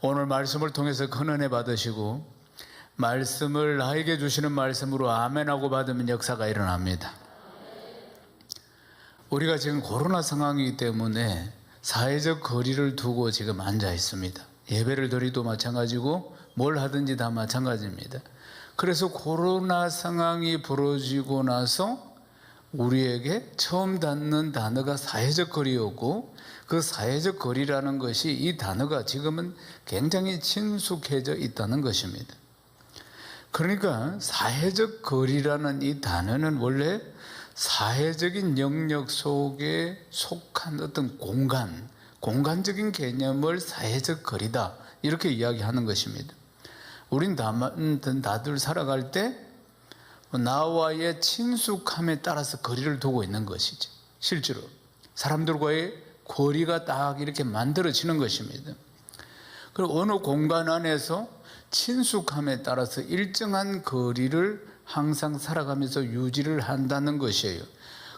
오늘 말씀을 통해서 큰 은혜 받으시고 말씀을 나에게 주시는 말씀으로 아멘하고 받으면 역사가 일어납니다. 우리가 지금 코로나 상황이기 때문에 사회적 거리를 두고 지금 앉아 있습니다. 예배를 드리도 마찬가지고 뭘 하든지 다 마찬가지입니다. 그래서 코로나 상황이 벌어지고 나서 우리에게 처음 닿는 단어가 사회적 거리였고, 그 사회적 거리라는 것이 이 단어가 지금은 굉장히 친숙해져 있다는 것입니다. 그러니까 사회적 거리라는 이 단어는 원래 사회적인 영역 속에 속한 어떤 공간적인 개념을 사회적 거리다, 이렇게 이야기하는 것입니다. 우린 다들 살아갈 때 나와의 친숙함에 따라서 거리를 두고 있는 것이죠. 실제로 사람들과의 거리가 딱 이렇게 만들어지는 것입니다. 그리고 어느 공간 안에서 친숙함에 따라서 일정한 거리를 항상 살아가면서 유지를 한다는 것이에요.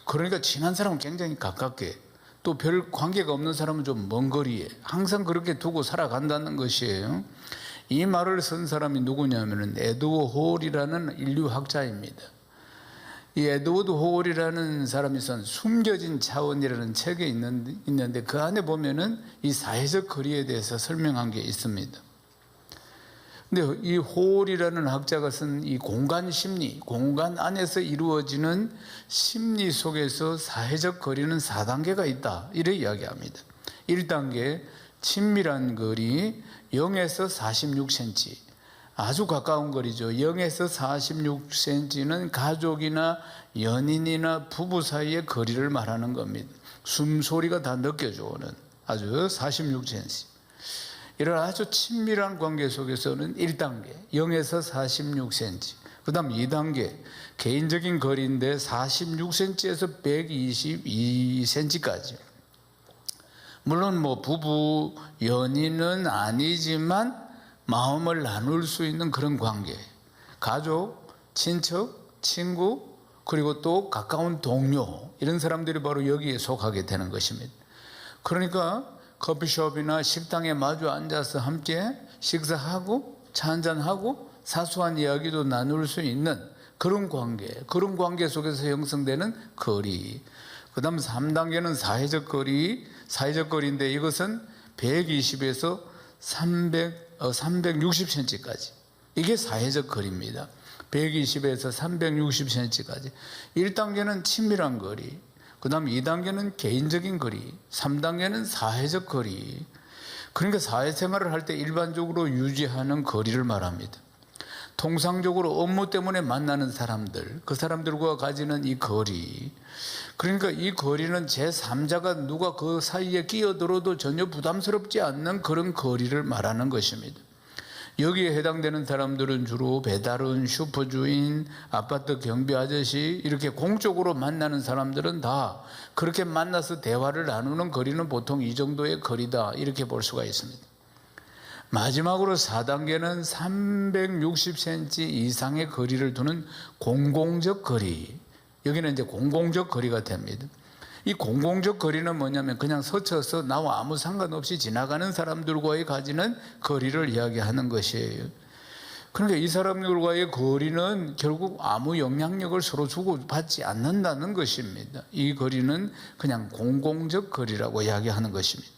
그러니까 친한 사람은 굉장히 가깝게, 또 별 관계가 없는 사람은 좀 먼 거리에 항상 그렇게 두고 살아간다는 것이에요. 이 말을 쓴 사람이 누구냐면은 에드워드 홀이라는 인류학자입니다. 이 에드워드 홀이라는 사람이 쓴 숨겨진 차원이라는 책에 있는데 그 안에 보면은 이 사회적 거리에 대해서 설명한 게 있습니다. 근데 이 홀이라는 학자가 쓴 이 공간 심리, 공간 안에서 이루어지는 심리 속에서 사회적 거리는 4단계가 있다, 이렇게 이야기합니다. 1단계, 친밀한 거리 0에서 46cm, 아주 가까운 거리죠. 0에서 46cm는 가족이나 연인이나 부부 사이의 거리를 말하는 겁니다. 숨소리가 다 느껴져 오는 아주 46cm. 이런 아주 친밀한 관계 속에서는 1단계 0에서 46cm, 그 다음 2단계 개인적인 거리인데 46cm에서 122cm까지. 물론 부부, 연인은 아니지만 마음을 나눌 수 있는 그런 관계, 가족, 친척, 친구, 그리고 또 가까운 동료, 이런 사람들이 바로 여기에 속하게 되는 것입니다. 그러니까 커피숍이나 식당에 마주 앉아서 함께 식사하고 차 한잔하고 사소한 이야기도 나눌 수 있는 그런 관계 속에서 형성되는 거리. 그 다음 3단계는 사회적 거리인데 이것은 120에서 360cm까지. 이게 사회적 거리입니다. 120에서 360cm까지. 1단계는 친밀한 거리, 그 다음 2단계는 개인적인 거리, 3단계는 사회적 거리. 그러니까 사회생활을 할 때 일반적으로 유지하는 거리를 말합니다. 통상적으로 업무 때문에 만나는 사람들, 그 사람들과 가지는 이 거리, 그러니까 이 거리는 제3자가 누가 그 사이에 끼어들어도 전혀 부담스럽지 않는 그런 거리를 말하는 것입니다. 여기에 해당되는 사람들은 주로 배달원, 슈퍼주인, 아파트 경비 아저씨, 이렇게 공적으로 만나는 사람들은 다 그렇게 만나서 대화를 나누는 거리는 보통 이 정도의 거리다, 이렇게 볼 수가 있습니다. 마지막으로 4단계는 360cm 이상의 거리를 두는 공공적 거리. 여기는 이제 공공적 거리가 됩니다. 이 공공적 거리는 뭐냐면 그냥 스쳐서 나와 아무 상관없이 지나가는 사람들과의 가지는 거리를 이야기하는 것이에요. 그러니까 이 사람들과의 거리는 결국 아무 영향력을 서로 주고받지 않는다는 것입니다. 이 거리는 그냥 공공적 거리라고 이야기하는 것입니다.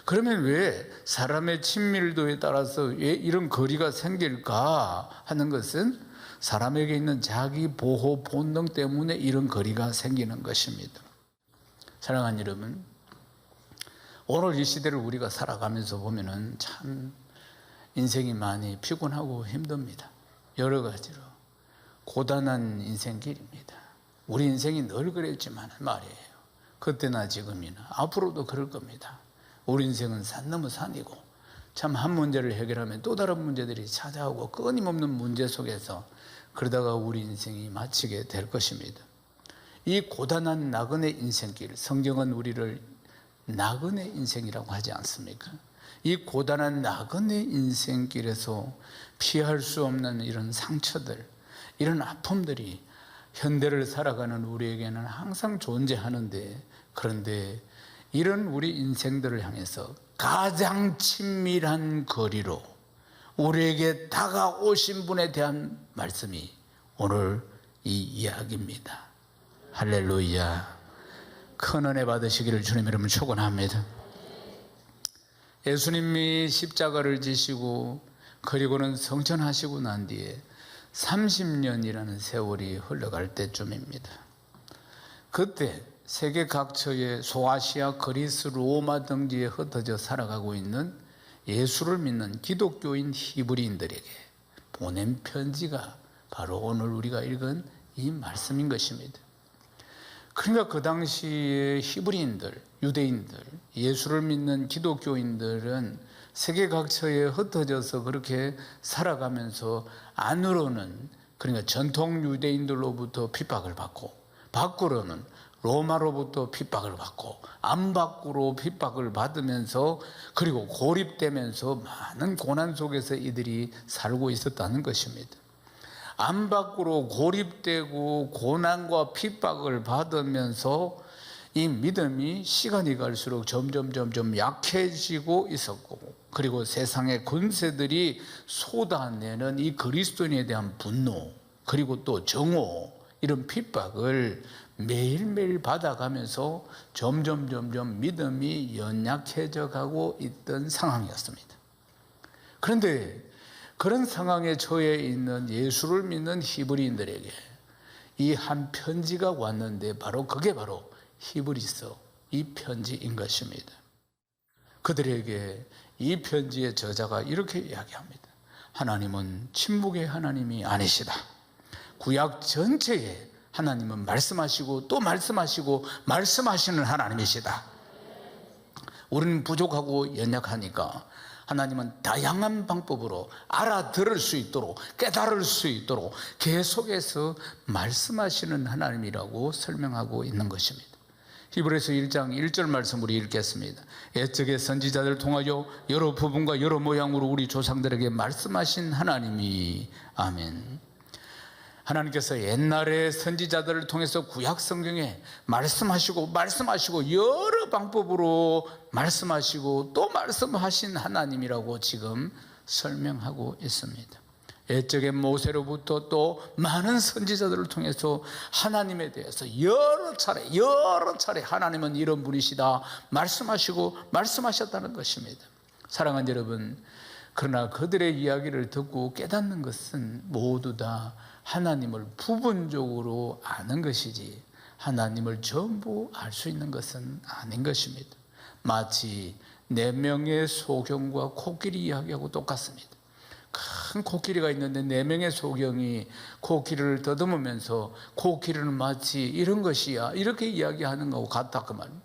그러면 왜 사람의 친밀도에 따라서 왜 이런 거리가 생길까 하는 것은 사람에게 있는 자기 보호 본능 때문에 이런 거리가 생기는 것입니다. 사랑하는 여러분, 오늘 이 시대를 우리가 살아가면서 보면은 참 인생이 많이 피곤하고 힘듭니다. 여러 가지로 고단한 인생길입니다. 우리 인생이 늘 그랬지만 말이에요. 그때나 지금이나 앞으로도 그럴 겁니다. 우리 인생은 산 넘어 산이고 참 한 문제를 해결하면 또 다른 문제들이 찾아오고 끊임없는 문제 속에서 그러다가 우리 인생이 마치게 될 것입니다. 이 고단한 나그네 인생길, 성경은 우리를 나그네 인생이라고 하지 않습니까? 이 고단한 나그네 인생길에서 피할 수 없는 이런 상처들, 이런 아픔들이 현대를 살아가는 우리에게는 항상 존재하는데, 그런데 이런 우리 인생들을 향해서 가장 친밀한 거리로 우리에게 다가오신 분에 대한 말씀이 오늘 이 이야기입니다. 할렐루야. 큰 은혜 받으시기를 주님 이름으로 축원합니다. 예수님이 십자가를 지시고 그리고는 성천하시고 난 뒤에 30년이라는 세월이 흘러갈 때쯤입니다. 그때 세계 각처의 소아시아, 그리스, 로마 등지에 흩어져 살아가고 있는 예수를 믿는 기독교인 히브리인들에게 보낸 편지가 바로 오늘 우리가 읽은 이 말씀인 것입니다. 그러니까 그 당시의 히브리인들, 유대인들, 예수를 믿는 기독교인들은 세계 각처에 흩어져서 그렇게 살아가면서 안으로는, 그러니까 전통 유대인들로부터 핍박을 받고 밖으로는 로마로부터 핍박을 받고 안 밖으로 핍박을 받으면서 그리고 고립되면서 많은 고난 속에서 이들이 살고 있었다는 것입니다. 안 밖으로 고립되고 고난과 핍박을 받으면서 이 믿음이 시간이 갈수록 점점 약해지고 있었고, 그리고 세상의 권세들이 쏟아내는 이 그리스도인에 대한 분노, 그리고 또 정오, 이런 핍박을 매일매일 받아가면서 점점 믿음이 연약해져 가고 있던 상황이었습니다. 그런데 그런 상황에 처해 있는 예수를 믿는 히브리인들에게 이 한 편지가 왔는데 그게 바로 히브리서 이 편지인 것입니다. 그들에게 이 편지의 저자가 이렇게 이야기합니다. 하나님은 침묵의 하나님이 아니시다. 구약 전체에 하나님은 말씀하시고 또 말씀하시고 말씀하시는 하나님이시다. 우리는 부족하고 연약하니까 하나님은 다양한 방법으로 알아들을 수 있도록, 깨달을 수 있도록 계속해서 말씀하시는 하나님이라고 설명하고 있는 것입니다. 히브리서 1장 1절 말씀 우리 읽겠습니다. 옛적의 선지자들을 통하여 여러 부분과 여러 모양으로 우리 조상들에게 말씀하신 하나님이, 아멘. 하나님께서 옛날에 선지자들을 통해서 구약 성경에 말씀하시고 여러 방법으로 말씀하시고 또 말씀하신 하나님이라고 지금 설명하고 있습니다. 옛적의 모세로부터 또 많은 선지자들을 통해서 하나님에 대해서 여러 차례 하나님은 이런 분이시다 말씀하시고 말씀하셨다는 것입니다. 사랑하는 여러분, 그러나 그들의 이야기를 듣고 깨닫는 것은 모두 다 하나님을 부분적으로 아는 것이지 하나님을 전부 알 수 있는 것은 아닌 것입니다. 마치 4명의 소경과 코끼리 이야기하고 똑같습니다. 큰 코끼리가 있는데 4명의 소경이 코끼리를 더듬으면서 코끼리는 마치 이런 것이야 이렇게 이야기하는 것과 같다 그 말입니다.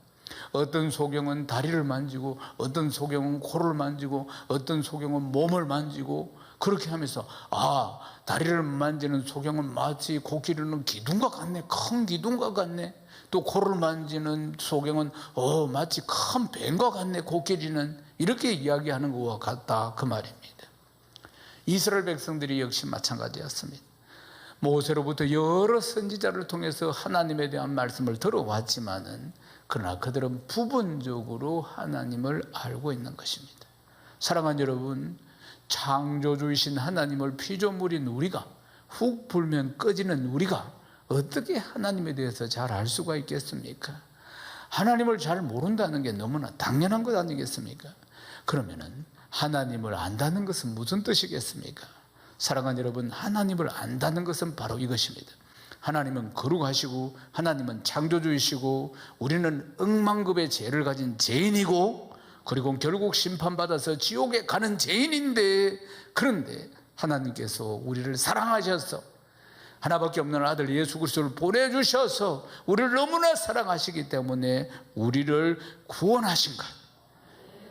어떤 소경은 다리를 만지고 어떤 소경은 코를 만지고 어떤 소경은 몸을 만지고 그렇게 하면서 다리를 만지는 소경은 마치 코끼리는 기둥과 같네, 큰 기둥과 같네. 또 코를 만지는 소경은 마치 큰 뱀과 같네, 코끼리는. 이렇게 이야기하는 것과 같다 그 말입니다. 이스라엘 백성들이 역시 마찬가지였습니다. 모세로부터 여러 선지자를 통해서 하나님에 대한 말씀을 들어왔지만은 그러나 그들은 부분적으로 하나님을 알고 있는 것입니다. 사랑하는 여러분, 창조주이신 하나님을 피조물인 우리가, 훅 불면 꺼지는 우리가 어떻게 하나님에 대해서 잘 알 수가 있겠습니까? 하나님을 잘 모른다는 게 너무나 당연한 것 아니겠습니까? 그러면은 하나님을 안다는 것은 무슨 뜻이겠습니까? 사랑하는 여러분, 하나님을 안다는 것은 바로 이것입니다. 하나님은 거룩하시고 하나님은 창조주이시고 우리는 억만급의 죄를 가진 죄인이고 그리고 결국 심판받아서 지옥에 가는 죄인인데, 그런데 하나님께서 우리를 사랑하셔서 하나밖에 없는 아들 예수 그리스도를 보내주셔서 우리를 너무나 사랑하시기 때문에 우리를 구원하신 것,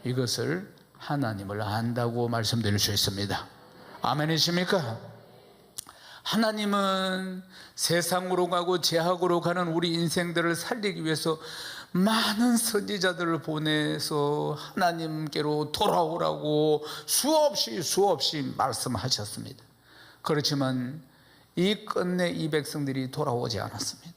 이것을 하나님을 안다고 말씀드릴 수 있습니다. 아멘이십니까? 하나님은 세상으로 가고 죄악으로 가는 우리 인생들을 살리기 위해서 많은 선지자들을 보내서 하나님께로 돌아오라고 수없이 말씀하셨습니다. 그렇지만 끝내 이 백성들이 돌아오지 않았습니다.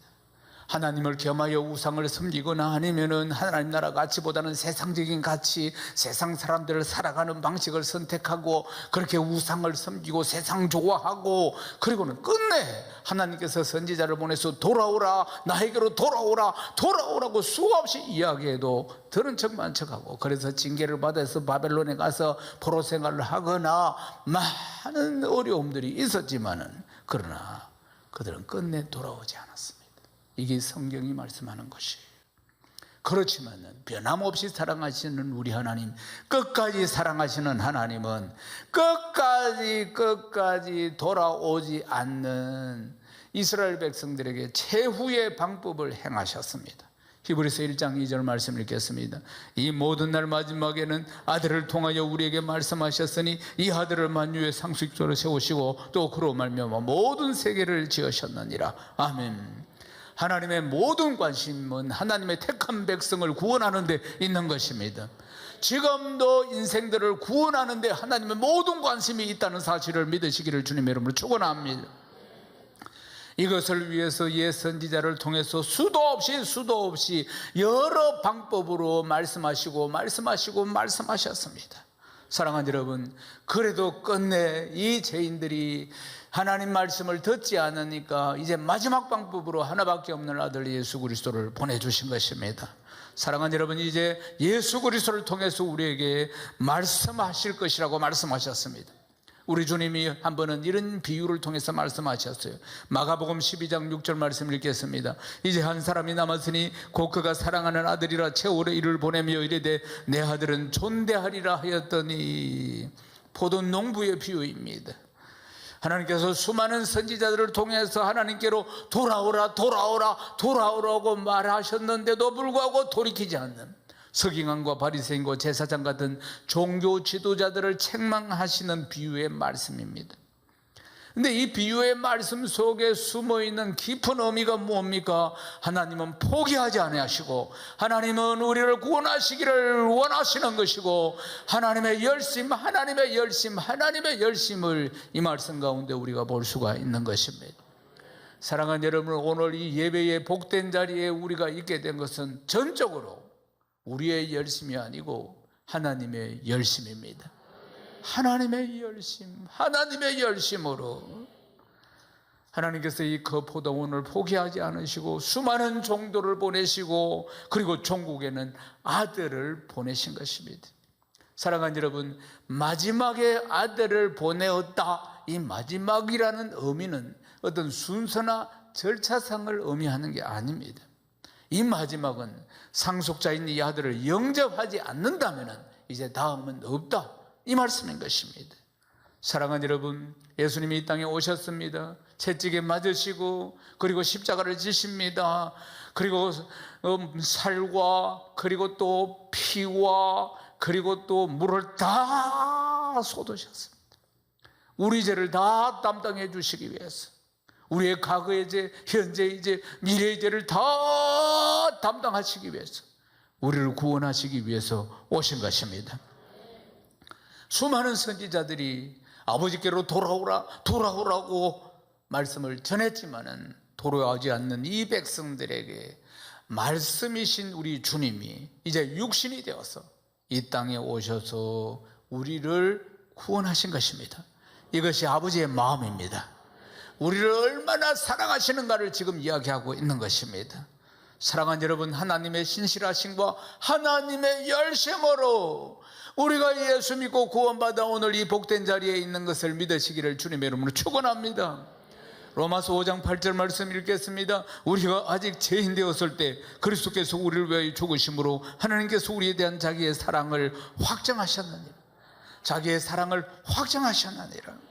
하나님을 겸하여 우상을 섬기거나 아니면은 하나님 나라 가치보다는 세상적인 가치, 세상 사람들을 살아가는 방식을 선택하고 그렇게 우상을 섬기고 세상 좋아하고, 그리고는 끝내 하나님께서 선지자를 보내서 돌아오라, 나에게로 돌아오라, 돌아오라고 수없이 이야기해도 들은 척만 척하고, 그래서 징계를 받아서 바벨론에 가서 포로 생활을 하거나 많은 어려움들이 있었지만은, 그러나 그들은 끝내 돌아오지 않았습니다. 이게 성경이 말씀하는 것이에요. 그렇지만은 변함없이 사랑하시는 우리 하나님, 끝까지 사랑하시는 하나님은 끝까지 돌아오지 않는 이스라엘 백성들에게 최후의 방법을 행하셨습니다. 히브리서 1장 2절 말씀 읽겠습니다. 이 모든 날 마지막에는 아들을 통하여 우리에게 말씀하셨으니 이 아들을 만유의 상속자로 세우시고 또 그로 말미암아 모든 세계를 지으셨느니라. 아멘. 하나님의 모든 관심은 하나님의 택한 백성을 구원하는 데 있는 것입니다. 지금도 인생들을 구원하는 데 하나님의 모든 관심이 있다는 사실을 믿으시기를 주님의 이름으로 축원합니다. 이것을 위해서 옛 선지자를 통해서 수도 없이 여러 방법으로 말씀하셨습니다. 사랑하는 여러분, 그래도 끝내 이 죄인들이 하나님 말씀을 듣지 않으니까 이제 마지막 방법으로 하나밖에 없는 아들 예수 그리스도를 보내주신 것입니다. 사랑하는 여러분, 이제 예수 그리스도를 통해서 우리에게 말씀하실 것이라고 말씀하셨습니다. 우리 주님이 한 번은 이런 비유를 통해서 말씀하셨어요. 마가복음 12장 6절 말씀 읽겠습니다. 이제 한 사람이 남았으니 곧 그가 사랑하는 아들이라 채오래 이를 보내며 이르되 내 아들은 존대하리라 하였더니, 포도원 농부의 비유입니다. 하나님께서 수많은 선지자들을 통해서 하나님께로 돌아오라고 말하셨는데도 불구하고 돌이키지 않는 서기관과 바리새인과 제사장 같은 종교 지도자들을 책망하시는 비유의 말씀입니다. 근데 이 비유의 말씀 속에 숨어있는 깊은 의미가 뭡니까? 하나님은 포기하지 아니하시고 하나님은 우리를 구원하시기를 원하시는 것이고, 하나님의 열심을 이 말씀 가운데 우리가 볼 수가 있는 것입니다. 사랑하는 여러분, 오늘 이 예배의 복된 자리에 우리가 있게 된 것은 전적으로 우리의 열심이 아니고 하나님의 열심입니다. 하나님의 열심으로 하나님께서 이 포도원을 포기하지 않으시고 수많은 종도를 보내시고, 그리고 종국에는 아들을 보내신 것입니다. 사랑하는 여러분, 마지막에 아들을 보내었다, 이 마지막이라는 의미는 어떤 순서나 절차상을 의미하는 게 아닙니다. 이 마지막은 상속자인 이 아들을 영접하지 않는다면 이제 다음은 없다, 이 말씀인 것입니다. 사랑하는 여러분, 예수님이 이 땅에 오셨습니다. 채찍에 맞으시고 그리고 십자가를 지십니다. 그리고 살과 그리고 또 피와 그리고 또 물을 다 쏟으셨습니다. 우리 죄를 다 담당해 주시기 위해서, 우리의 과거의 죄, 현재의 죄, 미래의 죄를 다 담당하시기 위해서, 우리를 구원하시기 위해서 오신 것입니다. 수많은 선지자들이 아버지께로 돌아오라고 말씀을 전했지만은 돌아오지 않는 이 백성들에게 말씀이신 우리 주님이 이제 육신이 되어서 이 땅에 오셔서 우리를 구원하신 것입니다. 이것이 아버지의 마음입니다. 우리를 얼마나 사랑하시는가를 지금 이야기하고 있는 것입니다. 사랑하는 여러분, 하나님의 신실하심과 하나님의 열심으로 우리가 예수 믿고 구원받아 오늘 이 복된 자리에 있는 것을 믿으시기를 주님의 이름으로 축원합니다. 로마서 5장 8절 말씀 읽겠습니다. 우리가 아직 죄인 되었을 때 그리스도께서 우리를 위하여 죽으심으로 하나님께서 우리에 대한 자기의 사랑을 확정하셨느니라.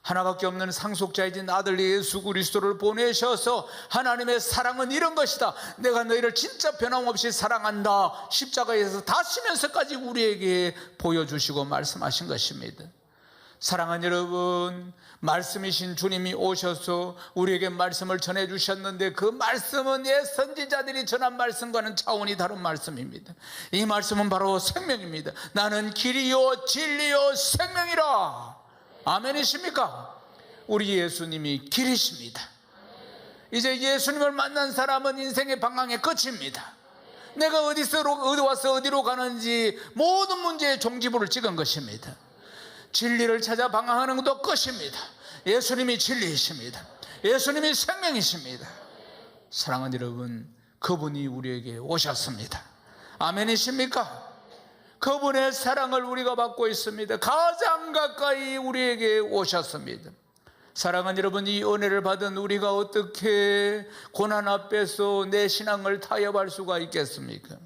하나밖에 없는 상속자이신 아들 예수 그리스도를 보내셔서 하나님의 사랑은 이런 것이다, 내가 너희를 진짜 변함없이 사랑한다, 십자가에서 다시면서까지 우리에게 보여주시고 말씀하신 것입니다. 사랑하는 여러분, 말씀이신 주님이 오셔서 우리에게 말씀을 전해주셨는데 그 말씀은 옛 선지자들이 전한 말씀과는 차원이 다른 말씀입니다. 이 말씀은 바로 생명입니다. 나는 길이요 진리요 생명이라. 아멘이십니까? 우리 예수님이 길이십니다. 이제 예수님을 만난 사람은 인생의 방향의 끝입니다. 내가 어디 와서 어디로 가는지 모든 문제의 종지부를 찍은 것입니다. 진리를 찾아 방황하는 것도 끝입니다. 예수님이 진리이십니다. 예수님이 생명이십니다. 사랑하는 여러분, 그분이 우리에게 오셨습니다. 아멘이십니까? 그분의 사랑을 우리가 받고 있습니다. 가장 가까이 우리에게 오셨습니다. 사랑하는 여러분, 이 은혜를 받은 우리가 어떻게 고난 앞에서 내 신앙을 타협할 수가 있겠습니까?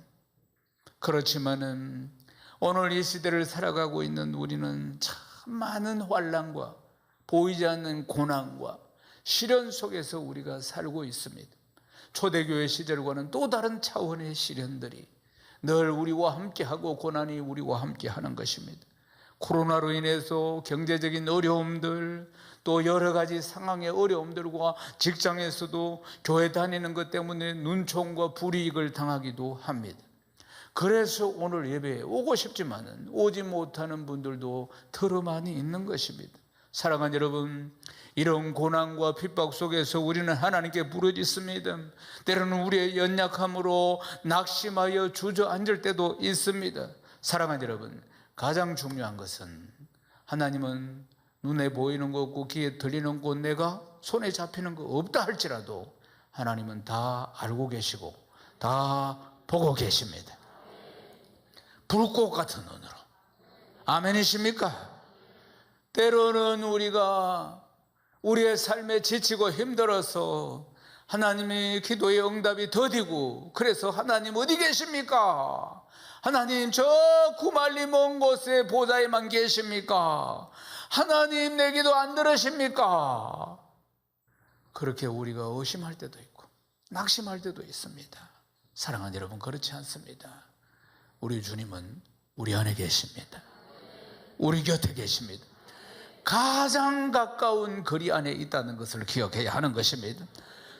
그렇지만은 오늘 이 시대를 살아가고 있는 우리는 참 많은 환난과 보이지 않는 고난과 시련 속에서 우리가 살고 있습니다. 초대교회 시절과는 또 다른 차원의 시련들이 늘 우리와 함께하고 고난이 우리와 함께하는 것입니다. 코로나로 인해서 경제적인 어려움들, 또 여러 가지 상황의 어려움들과 직장에서도 교회 다니는 것 때문에 눈총과 불이익을 당하기도 합니다. 그래서 오늘 예배에 오고 싶지만은 오지 못하는 분들도 더러 많이 있는 것입니다. 사랑하는 여러분, 이런 고난과 핍박 속에서 우리는 하나님께 부르짖습니다. 때로는 우리의 연약함으로 낙심하여 주저앉을 때도 있습니다. 사랑하는 여러분, 가장 중요한 것은 하나님은 눈에 보이는 거 없고 귀에 들리는 거 내가 손에 잡히는 거 없다 할지라도 하나님은 다 알고 계시고 다 보고 계십니다. 불꽃 같은 눈으로. 아멘이십니까? 때로는 우리가 우리의 삶에 지치고 힘들어서 하나님의 기도의 응답이 더디고, 그래서 하나님 어디 계십니까? 하나님 저 구말리 먼 곳에 보좌에만 계십니까? 하나님 내 기도 안 들으십니까? 그렇게 우리가 의심할 때도 있고 낙심할 때도 있습니다. 사랑하는 여러분, 그렇지 않습니다. 우리 주님은 우리 안에 계십니다. 우리 곁에 계십니다. 가장 가까운 거리 안에 있다는 것을 기억해야 하는 것입니다.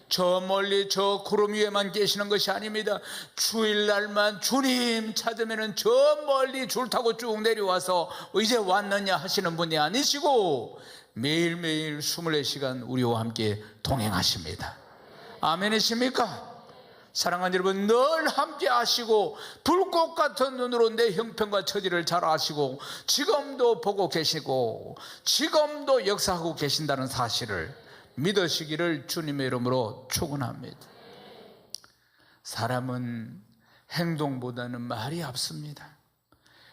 저 멀리 저 구름 위에만 계시는 것이 아닙니다. 주일날만 주님 찾으면 저 멀리 줄 타고 쭉 내려와서 이제 왔느냐 하시는 분이 아니시고 매일매일 24시간 우리와 함께 동행하십니다. 아멘이십니까? 사랑하는 여러분, 늘 함께 하시고 불꽃 같은 눈으로 내 형편과 처지를 잘 아시고 지금도 보고 계시고 지금도 역사하고 계신다는 사실을 믿으시기를 주님의 이름으로 축원합니다. 사람은 행동보다는 말이 앞섭니다.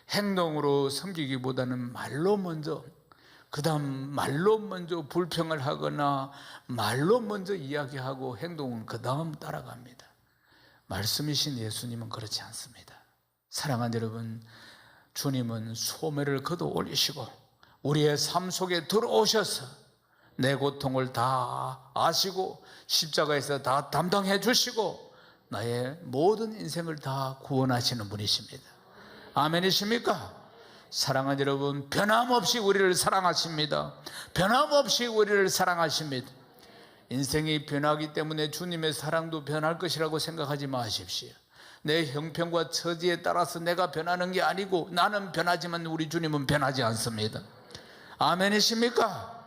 행동으로 섬기기보다는 말로 먼저, 그 다음 말로 먼저 불평을 하거나 말로 먼저 이야기하고 행동은 그 다음 따라갑니다. 말씀이신 예수님은 그렇지 않습니다. 사랑하는 여러분, 주님은 소매를 걷어 올리시고 우리의 삶 속에 들어오셔서 내 고통을 다 아시고 십자가에서 다 담당해 주시고 나의 모든 인생을 다 구원하시는 분이십니다. 아멘이십니까? 사랑하는 여러분, 변함없이 우리를 사랑하십니다. 변함없이 우리를 사랑하십니다. 인생이 변하기 때문에 주님의 사랑도 변할 것이라고 생각하지 마십시오. 내 형편과 처지에 따라서 내가 변하는 게 아니고 나는 변하지만 우리 주님은 변하지 않습니다. 아멘이십니까?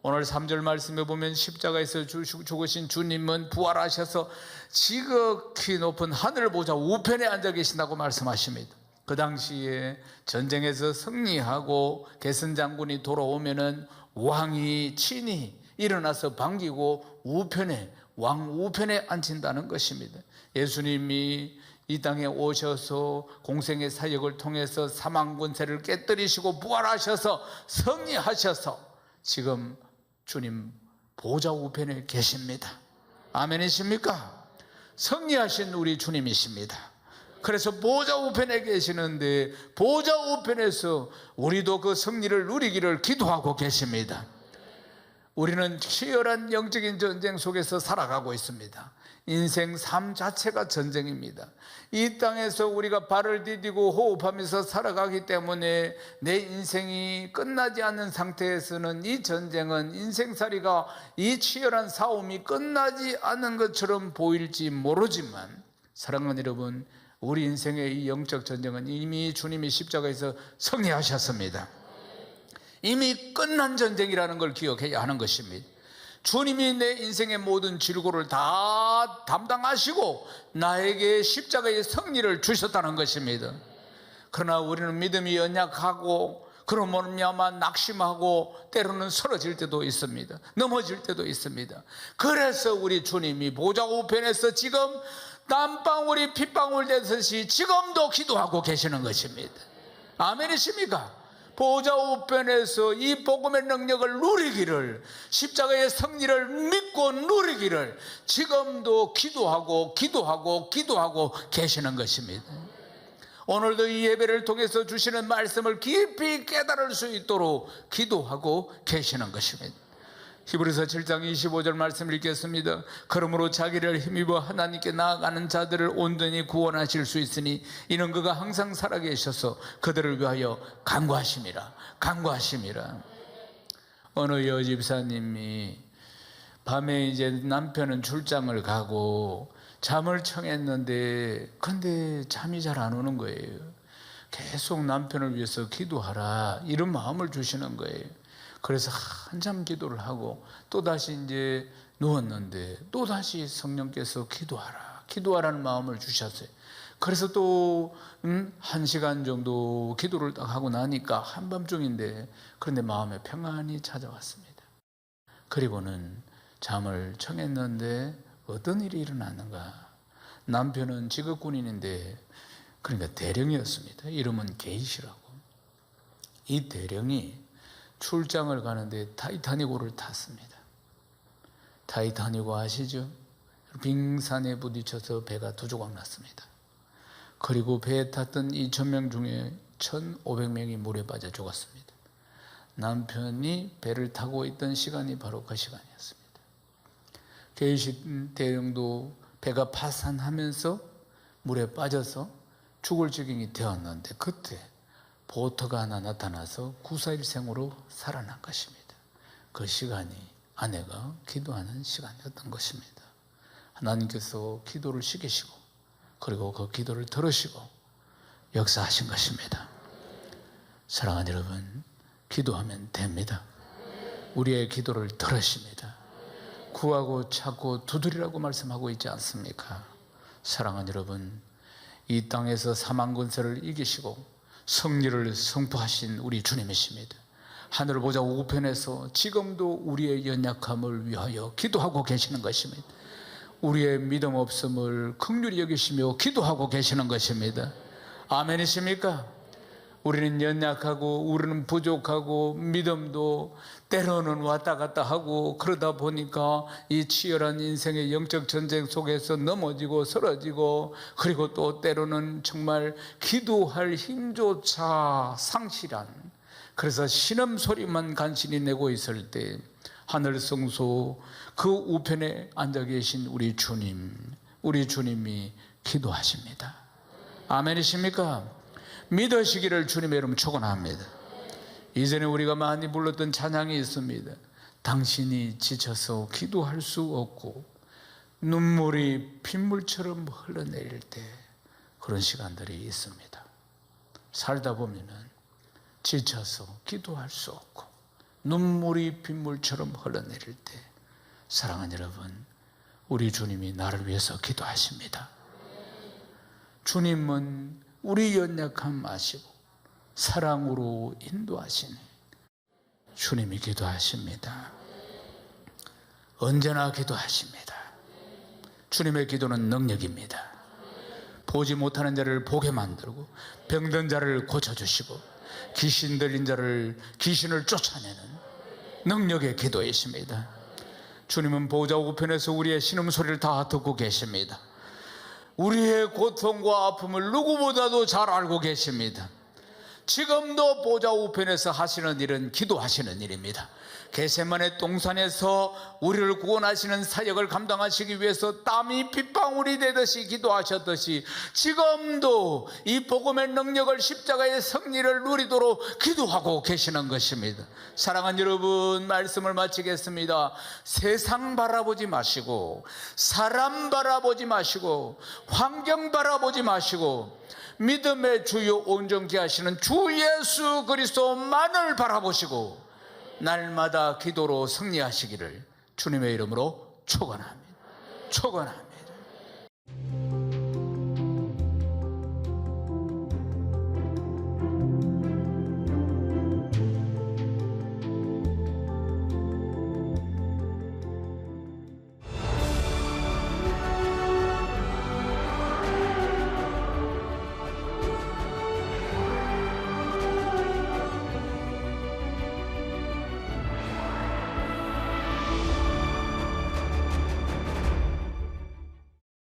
오늘 3절 말씀에 보면 십자가에서 죽으신 주님은 부활하셔서 지극히 높은 하늘 보좌 우편에 앉아 계신다고 말씀하십니다. 그 당시에 전쟁에서 승리하고 개선 장군이 돌아오면은 왕이 친히 일어나서 반기고 왕 우편에 앉힌다는 것입니다. 예수님이 이 땅에 오셔서 공생의 사역을 통해서 사망 권세를 깨뜨리시고 부활하셔서 승리하셔서 지금 주님 보좌 우편에 계십니다. 아멘이십니까? 승리하신 우리 주님이십니다. 그래서 보좌 우편에 계시는데 보좌 우편에서 우리도 그 승리를 누리기를 기도하고 계십니다. 우리는 치열한 영적인 전쟁 속에서 살아가고 있습니다. 인생 삶 자체가 전쟁입니다. 이 땅에서 우리가 발을 디디고 호흡하면서 살아가기 때문에 내 인생이 끝나지 않는 상태에서는 이 전쟁은 인생살이가 이 치열한 싸움이 끝나지 않는 것처럼 보일지 모르지만 사랑하는 여러분, 우리 인생의 이 영적 전쟁은 이미 주님이 십자가에서 승리하셨습니다. 이미 끝난 전쟁이라는 걸 기억해야 하는 것입니다. 주님이 내 인생의 모든 질고를 다 담당하시고 나에게 십자가의 승리를 주셨다는 것입니다. 그러나 우리는 믿음이 연약하고 그런 말미암아 낙심하고 때로는 쓰러질 때도 있습니다. 넘어질 때도 있습니다. 그래서 우리 주님이 보좌 우편에서 지금 땀방울이 핏방울 되듯이 지금도 기도하고 계시는 것입니다. 아멘이십니까? 보좌 우편에서 이 복음의 능력을 누리기를, 십자가의 승리를 믿고 누리기를 지금도 기도하고 계시는 것입니다. 오늘도 이 예배를 통해서 주시는 말씀을 깊이 깨달을 수 있도록 기도하고 계시는 것입니다. 히브리서 7장 25절 말씀을 읽겠습니다. 그러므로 자기를 힘입어 하나님께 나아가는 자들을 온전히 구원하실 수 있으니 이는 그가 항상 살아계셔서 그들을 위하여 간구하심이라. 어느 여집사님이 밤에 이제 남편은 출장을 가고 잠을 청했는데 근데 잠이 잘 안 오는 거예요. 계속 남편을 위해서 기도하라 이런 마음을 주시는 거예요. 그래서 한참 기도를 하고 또다시 이제 누웠는데 또다시 성령께서 기도하라는 마음을 주셨어요. 그래서 또 1시간 정도 기도를 딱 하고 나니까 한밤중인데 그런데 마음에 평안이 찾아왔습니다. 그리고는 잠을 청했는데 어떤 일이 일어났는가? 남편은 직업군인인데 그러니까 대령이었습니다. 이름은 게이시라고. 이 대령이 출장을 가는데 타이타닉호를 탔습니다. 타이타닉호 아시죠? 빙산에 부딪혀서 배가 두 조각 났습니다. 그리고 배에 탔던 2,000명 중에 1,500명이 물에 빠져 죽었습니다. 남편이 배를 타고 있던 시간이 바로 그 시간이었습니다. 게이시 대령도 배가 파산하면서 물에 빠져서 죽을 지경이 되었는데 그때 보트가 하나 나타나서 구사일생으로 살아난 것입니다. 그 시간이 아내가 기도하는 시간이었던 것입니다. 하나님께서 기도를 시키시고 그리고 그 기도를 들으시고 역사하신 것입니다. 사랑하는 여러분, 기도하면 됩니다. 우리의 기도를 들으십니다. 구하고 찾고 두드리라고 말씀하고 있지 않습니까? 사랑하는 여러분, 이 땅에서 사망 권세를 이기시고 승리를 선포하신 우리 주님이십니다. 하늘 보좌 우편에서 지금도 우리의 연약함을 위하여 기도하고 계시는 것입니다. 우리의 믿음 없음을 긍휼히 여기시며 기도하고 계시는 것입니다. 아멘이십니까? 우리는 연약하고 우리는 부족하고 믿음도 때로는 왔다 갔다 하고 그러다 보니까 이 치열한 인생의 영적 전쟁 속에서 넘어지고 쓰러지고 그리고 또 때로는 정말 기도할 힘조차 상실한, 그래서 신음소리만 간신히 내고 있을 때 하늘 성소 그 우편에 앉아 계신 우리 주님이 기도하십니다. 아멘이십니까? 믿으시기를 주님의 이름 축원합니다. 이전에 우리가 많이 불렀던 찬양이 있습니다. 당신이 지쳐서 기도할 수 없고 눈물이 핏물처럼 흘러내릴 때, 그런 시간들이 있습니다. 살다 보면은 지쳐서 기도할 수 없고 눈물이 핏물처럼 흘러내릴 때, 사랑하는 여러분, 우리 주님이 나를 위해서 기도하십니다. 주님은 우리 연약함 아시고 사랑으로 인도하시는 주님이 기도하십니다. 언제나 기도하십니다. 주님의 기도는 능력입니다. 보지 못하는 자를 보게 만들고 병든 자를 고쳐주시고 귀신 들린 자를 귀신을 쫓아내는 능력의 기도이십니다. 주님은 보좌 우편에서 우리의 신음소리를 다 듣고 계십니다. 우리의 고통과 아픔을 누구보다도 잘 알고 계십니다. 지금도 보좌 우편에서 하시는 일은 기도하시는 일입니다. 겟세마네 동산에서 우리를 구원하시는 사역을 감당하시기 위해서 땀이 빗방울이 되듯이 기도하셨듯이 지금도 이 복음의 능력을, 십자가의 승리를 누리도록 기도하고 계시는 것입니다. 사랑하는 여러분, 말씀을 마치겠습니다. 세상 바라보지 마시고 사람 바라보지 마시고 환경 바라보지 마시고 믿음의 주요 온전케 하시는 주 예수 그리스도만을 바라보시고 날마다 기도로 승리하시기를 주님의 이름으로 축원합니다. 축원합니다.